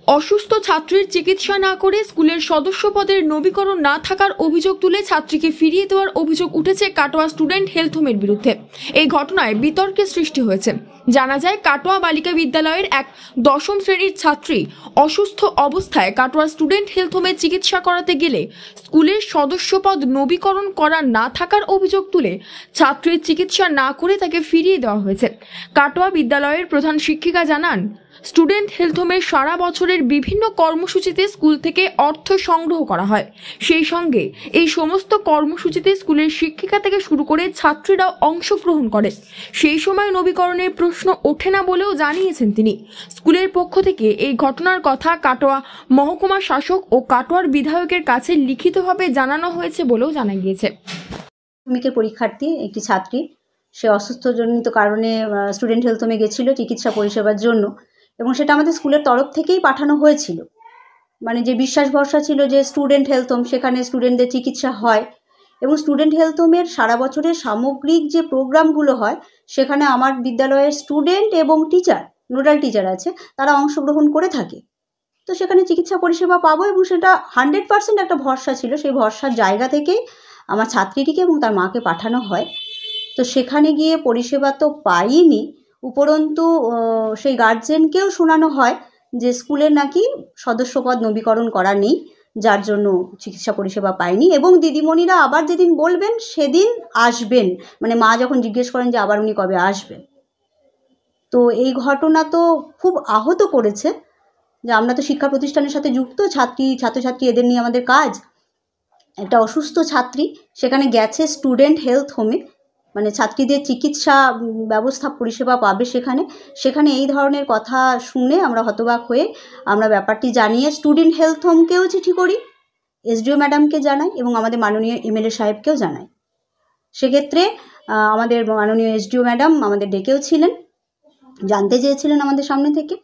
অসুস্থ ছাত্রীর চিকিৎসা না করে স্কুলের সদস্য পদের নবীকরণ না থাকার অভিযোগ তুলে ছাত্রীকে ফিরিয়ে দেওয়ার অভিযোগ উঠেছে কাটোয়া স্টুডেন্ট হেলথ হোমের বিরুদ্ধে। এই ঘটনায় বিতর্কের সৃষ্টি হয়েছে। জানা যায়, কাটোয়া বালিকা বিদ্যালয়ের এক দশম শ্রেণীর ছাত্রী অসুস্থ অবস্থায় কাটোয়া স্টুডেন্ট হেলথ হোমে চিকিৎসা করাতে গেলে স্কুলের সদস্য পদ নবীকরণ করা না থাকার অভিযোগ তুলে ছাত্রীর চিকিৎসা না করে তাকে ফিরিয়ে দেওয়া হয়েছে। কাটোয়া বিদ্যালয়ের প্রধান শিক্ষিকা জানান, স্টুডেন্ট হেলথ হোমে সারা বছরের বিভিন্ন কর্মসূচিতে স্কুল থেকে অর্থ সংগ্রহ করা হয়। সেই সঙ্গে এই সমস্ত কর্মসূচিতে স্কুলের শিক্ষিকা থেকে শুরু করে ছাত্রীরাও অংশগ্রহণ করে। সেই সময় নবীকরণের প্রশ্ন ওঠে না বলেও জানিয়েছেন তিনি। স্কুলের পক্ষ থেকে এই ঘটনার কথা কাটোয়া মহকুমা শাসক ও কাটোয়ার বিধায়কের কাছে লিখিতভাবে জানানো হয়েছে বলেও জানা গিয়েছে। মাধ্যমিকের পরীক্ষার্থী একটি ছাত্রী, সে অসুস্থজনিত কারণে স্টুডেন্ট হেলথ হোমে গেছিল চিকিৎসা পরিষেবার জন্য, এবং সেটা আমাদের স্কুলের তরফ থেকেই পাঠানো হয়েছিল। মানে যে বিশ্বাস ভরসা ছিল যে স্টুডেন্ট হেলথ হোম, সেখানে স্টুডেন্টদের চিকিৎসা হয়, এবং স্টুডেন্ট হেলথ হোমের সারা বছরের সামগ্রিক যে প্রোগ্রামগুলো হয় সেখানে আমার বিদ্যালয়ের স্টুডেন্ট এবং টিচার, নোডাল টিচার আছে, তারা অংশগ্রহণ করে থাকে। তো সেখানে চিকিৎসা পরিষেবা পাবো, এবং সেটা 100% একটা ভরসা ছিল। সেই ভরসার জায়গা থেকেই আমার ছাত্রীটিকে এবং তার মাকে পাঠানো হয়। তো সেখানে গিয়ে পরিষেবা তো পাইনি, উপরন্তু সেই গার্জেনকেও শোনানো হয় যে স্কুলের নাকি সদস্যপদ নবীকরণ করা নেই, যার জন্য চিকিৎসা পরিষেবা পায়নি। এবং দিদিমণিরা আবার যেদিন বলবেন সেদিন আসবেন, মানে মা যখন জিজ্ঞেস করেন যে আবার উনি কবে আসবেন। তো এই ঘটনা তো খুব আহত করেছে, যে আমরা তো শিক্ষা প্রতিষ্ঠানের সাথে যুক্ত, ছাত্রছাত্রী এদের নিয়ে আমাদের কাজ। একটা অসুস্থ ছাত্রী সেখানে গেছে স্টুডেন্ট হেলথ হোমে, মানে ছাত্রীদের চিকিৎসা ব্যবস্থা পরিষেবা পাবে সেখানে এই ধরনের কথা শুনে আমরা হতবাক হয়ে আমরা ব্যাপারটি জানিয়ে স্টুডেন্ট হেলথ হোমকেও চিঠি করি, এসডিও ম্যাডামকে জানাই, এবং আমাদের মাননীয় এমএলএ সাহেবকেও জানাই। সেক্ষেত্রে আমাদের মাননীয় এসডিও ম্যাডাম আমাদের ডেকেও ছিলেন, জানতে চেয়েছিলেন আমাদের সামনে থেকে।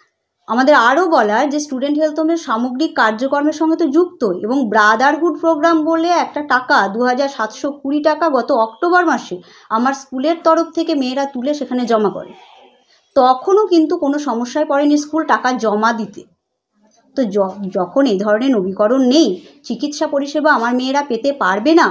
আমাদের আরও বলার যে স্টুডেন্ট হেলথ হোমের সামগ্রিক কার্যক্রমের সঙ্গে তো যুক্ত, এবং ব্রাদারহুড প্রোগ্রাম বলে একটা টাকা 2720 টাকা গত অক্টোবর মাসে আমার স্কুলের তরফ থেকে মেয়েরা তুলে সেখানে জমা করে। তখনও কিন্তু কোনো সমস্যায় পড়েনি স্কুল টাকা জমা দিতে। তো যখন এই ধরনের নবীকরণ নেই, চিকিৎসা পরিষেবা আমার মেয়েরা পেতে পারবে না,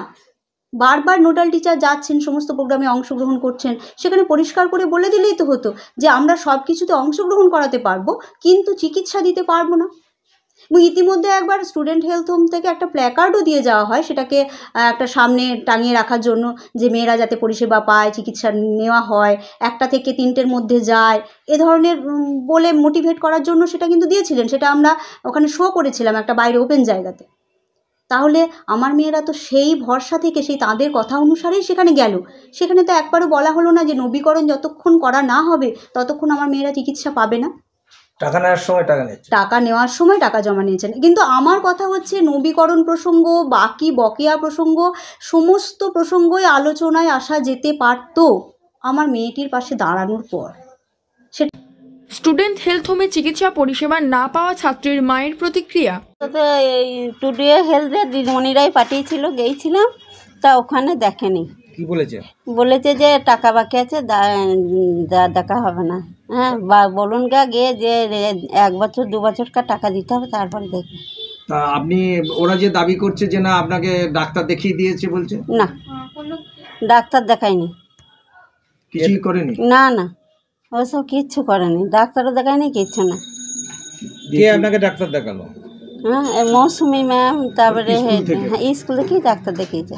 বারবার নোডাল টিচার যাচ্ছেন, সমস্ত প্রোগ্রামে অংশগ্রহণ করছেন, সেখানে পরিষ্কার করে বলে দিলেই তো হতো যে আমরা সব কিছুতে অংশগ্রহণ করাতে পারবো, কিন্তু চিকিৎসা দিতে পারবো না। এবং ইতিমধ্যে একবার স্টুডেন্ট হেলথ হোম থেকে একটা প্ল্যাকার্ডও দিয়ে যাওয়া হয়, সেটাকে একটা সামনে টাঙিয়ে রাখার জন্য, যে মেয়েরা যাতে পরিষেবা পায়, চিকিৎসা নেওয়া হয়, 1টা থেকে 3টের মধ্যে যায়, এ ধরনের বলে মোটিভেট করার জন্য সেটা কিন্তু দিয়েছিলেন। সেটা আমরা ওখানে শো করেছিলাম একটা বাইরে ওপেন জায়গাতে। তাহলে আমার মেয়েরা তো সেই ভরসা থেকে, সেই তাদের কথা অনুসারেই সেখানে গেল। সেখানে তো একবারও বলা হলো না যে নবীকরণ যতক্ষণ করা না হবে ততক্ষণ আমার মেয়েরা চিকিৎসা পাবে না। টাকা নেওয়ার সময় টাকা নিচ্ছে, টাকা নেওয়ার সময় টাকা জমা নিয়েছেন। কিন্তু আমার কথা হচ্ছে নবীকরণ প্রসঙ্গ, বাকি বকেয়া প্রসঙ্গ, সমস্ত প্রসঙ্গই আলোচনায় আসা যেতে পারত আমার মেয়েটির পাশে দাঁড়ানোর পর। স্টুডেন্ট হেলথ হোমে চিকিৎসা পরিষেবা না পাওয়া ছাত্রীর মায়ের প্রতিক্রিয়া। তো এই টুডে হেলথের দিদিমণিরাই পাঠিয়েছিল, গিয়েছিলাম, তা ওখানে দেখেনি। কি বলেছে? বলেছে যে টাকা বাকি আছে, দেখা হবে না। হ্যাঁ, বলুন গিয়ে যে 1 বছর 2 বছরকার টাকা দিতে হবে, তারপর দেখবে। তা আপনি, ওরা যে দাবি করছে যে না আপনাকে ডাক্তার দেখিয়ে দিয়েছে বলছে? না, ডাক্তার দেখায়নি, কিছুই করেনি। না না, ওসব কিচ্ছু করেনি, ডাক্তারও দেখায়নি, কিচ্ছু না। কে আপনাকে ডাক্তার দেখালো? হ্যাঁ, মৌসুমি ম্যাম, তারপরে স্কুল থেকেই ডাক্তার দেখিয়েছে।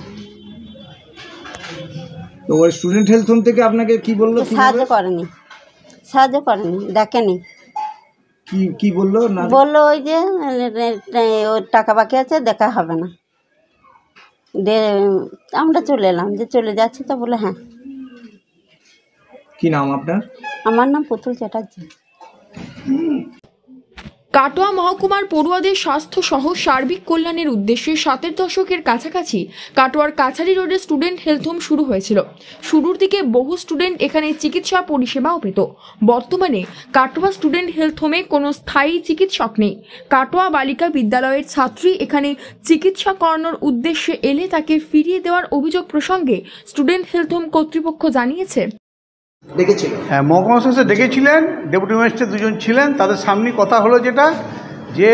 তো ওই স্টুডেন্ট হেলথ হোম থেকে আপনাকে কি বললো? সাহায্য করেনি, দেখেনি। কি বললো? বললো ওই যে ওর টাকা বাকি আছে, দেখা হবে না। আমরা চলে এলাম, যে চলে যাচ্ছি, তো বলে হ্যাঁ। কি নাম আপনার? আমার নাম পুতুল চ্যাটার্জি। কাটোয়া মহকুমার পড়ুয়াদের স্বাস্থ্য সহ সার্বিক কল্যাণের উদ্দেশ্যে 7-এর দশকের কাছাকাছি কাটোয়ার কাছারি রোডে স্টুডেন্ট হেলথ হোম শুরু হয়েছিল। শুরুর দিকে বহু স্টুডেন্ট এখানে চিকিৎসা পরিষেবাও পেত। বর্তমানে কাটোয়া স্টুডেন্ট হেলথ হোমে কোনো স্থায়ী চিকিৎসক নেই। কাটোয়া বালিকা বিদ্যালয়ের ছাত্রী এখানে চিকিৎসা করানোর উদ্দেশ্যে এলে তাকে ফিরিয়ে দেওয়ার অভিযোগ প্রসঙ্গে স্টুডেন্ট হেলথ হোম কর্তৃপক্ষ জানিয়েছে, হ্যাঁ, মহকুমা শাসক ডেকেছিলেন, ডেপুটি ম্যাজিস্ট্রেট 2জন ছিলেন, তাদের সামনে কথা হলো যেটা যে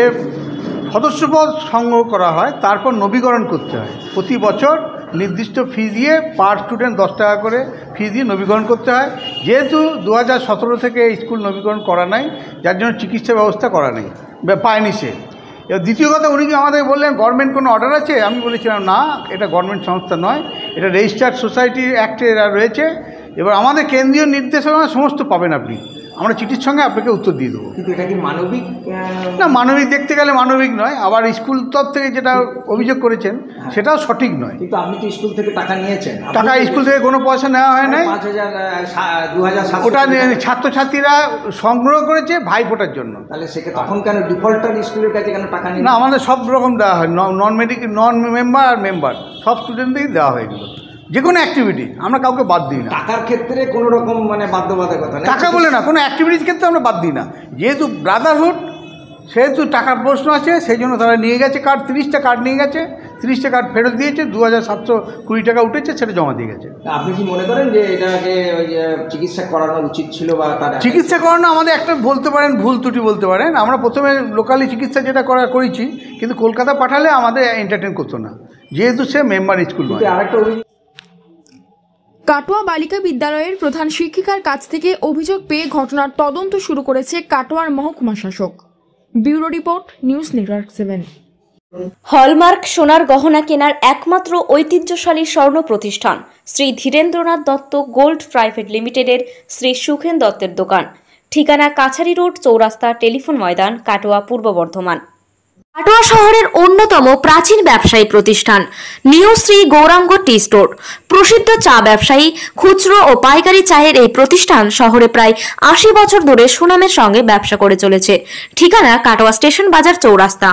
সদস্যপদ সংগ্রহ করা হয়, তারপর নবীকরণ করতে হয়। প্রতি বছর নির্দিষ্ট ফি দিয়ে পার স্টুডেন্ট 10 টাকা করে ফি দিয়ে নবীকরণ করতে হয়। যেহেতু 2017 থেকে স্কুল নবীকরণ করা নাই, যার জন্য চিকিৎসা ব্যবস্থা করা নেই, পায়নি সে। এবার দ্বিতীয় কথা, উনি কি আমাদের বললেন গভর্নমেন্ট কোনো অর্ডার আছে? আমি বলেছিলাম না, এটা গভর্নমেন্ট সংস্থা নয়, এটা রেজিস্টার্ড সোসাইটি অ্যাক্টে এরা রয়েছে। এবার আমাদের কেন্দ্রীয় নির্দেশনা সমস্ত পাবেন আপনি, আমরা চিঠির সঙ্গে আপনাকে উত্তর দিয়ে দেবো। কিন্তু এটা কি মানবিক? না, মানবিক দেখতে গেলে মানবিক নয়, আবার স্কুল তরফ থেকে যেটা অভিযোগ করেছেন সেটাও সঠিক নয়। কিন্তু আপনি তো স্কুল থেকে টাকা নিয়েছেন? টাকা স্কুল থেকে কোনো পয়সা নেওয়া হয় নাই, 2007 ওটা ছাত্রছাত্রীরা সংগ্রহ করেছে ভাইফোঁটার জন্য। তাহলে সেকে তখন কেন ডিফল্টার স্কুলের কাছে কেন টাকা নিয়ে? না, আমাদের সব রকম দেওয়া হয়, নন মেম্বার আর মেম্বার সব স্টুডেন্টদেরই দেওয়া হয় এগুলো, যে কোনো অ্যাক্টিভিটি আমরা কাউকে বাদ দিই না। টাকার ক্ষেত্রে কোনো রকম মানে বাধ্যবাধকতা নেই, টাকা বলে না, কোনো অ্যাক্টিভিটির ক্ষেত্রে আমরা বাদ দিই না। যেহেতু ব্রাদারহুড, সেহেতু টাকার প্রশ্ন আছে, সেই জন্য তারা নিয়ে গেছে কার্ড, 30টা কার্ড নিয়ে গেছে, 30টা কার্ড ফেরত দিয়েছে, 2720 টাকা উঠেছে, সেটা জমা দিয়ে গেছে। আপনি কি মনে করেন যে এটাকে ওই যে চিকিৎসা করানো উচিত ছিল? বা তার চিকিৎসা করানো আমাদের একটা বলতে পারেন ভুল ত্রুটি বলতে পারেন, আমরা প্রথমে লোকালি চিকিৎসা যেটা করেছি, কিন্তু কলকাতা পাঠালে আমাদের এন্টারটেন করতো না, যেহেতু সে মেম্বার স্কুল নয়। আরেকটা কাটোয়া বালিকা বিদ্যালয়ের প্রধান শিক্ষিকার কাছ থেকে অভিযোগ পেয়ে ঘটনার তদন্ত শুরু করেছে কাটোয়ার মহকুমা শাসক। Bureau report, news network 7। Hallmark সোনার গহনা কেনার একমাত্র ঐতিহ্যশালী স্বর্ণ প্রতিষ্ঠান শ্রী ধীরেন্দ্রনাথ দত্ত গোল্ড প্রাইভেট লিমিটেডের শ্রী সুখেন দত্তের দোকান। ঠিকানা কাছারি রোড, চৌরাস্তা, টেলিফোন ময়দান, কাটোয়া, পূর্ব বর্ধমান। কাটোয়া শহরের অন্যতম প্রাচীন ব্যবসায়ী প্রতিষ্ঠান new Shri Gouranga tea store. প্রসিদ্ধ চা ব্যবসায়ী, খুচরো ও পাইকারি চায়ের এই প্রতিষ্ঠান শহরে প্রায় 80 বছর ধরে সুনামের সঙ্গে ব্যবসা করে চলেছে। ঠিকানা কাটোয়া স্টেশন বাজার, চৌরাস্তা।